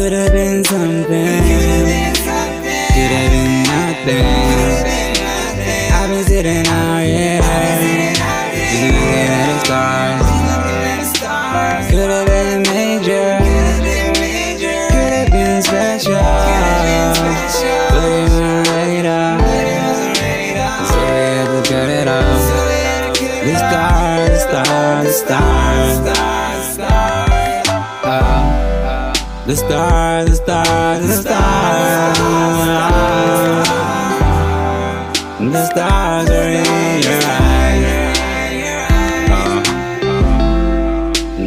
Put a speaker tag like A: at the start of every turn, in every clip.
A: Could've been something, could've been nothing. I've been sitting out here, just looking at the stars. Could've been major, could've been special, but it wasn't radar, so we had to cut it off. The stars, the stars, the stars, the stars, the stars, the stars. The stars are in your eyes.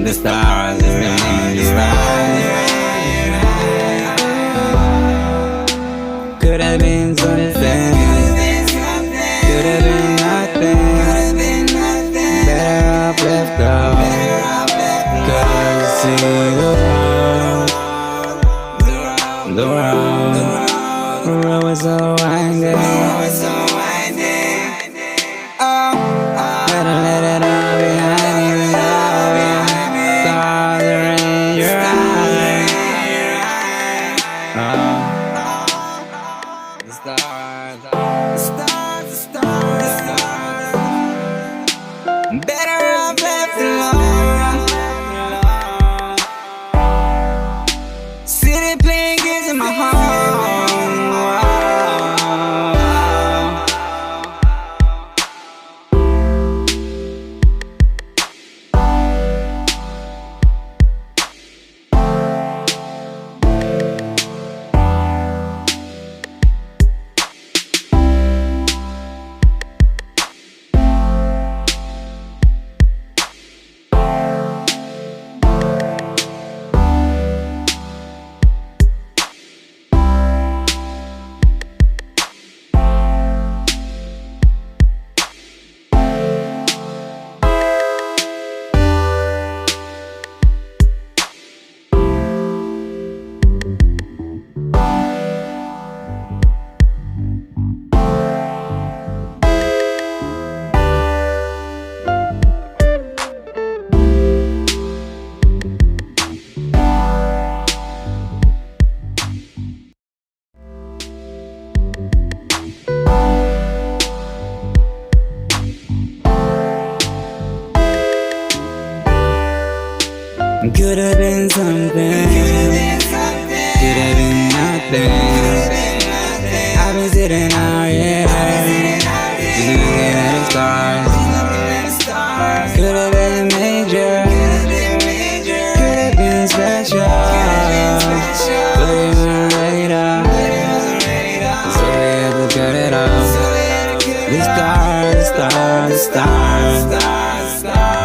A: The stars are in your eyes. Could have been something, could have been nothing. Better off left off. Cause see the road was so winding. Better let it all behind you. Stars are in your eyes. The stars, the stars, the stars. Better off left alone. City playing games in my home. Could've been something, could've been nothing. I've been sitting out here, just looking at the stars. Could've been major, could've been special, but it wasn't radar, so we had to cut it off. The stars, the stars, the stars.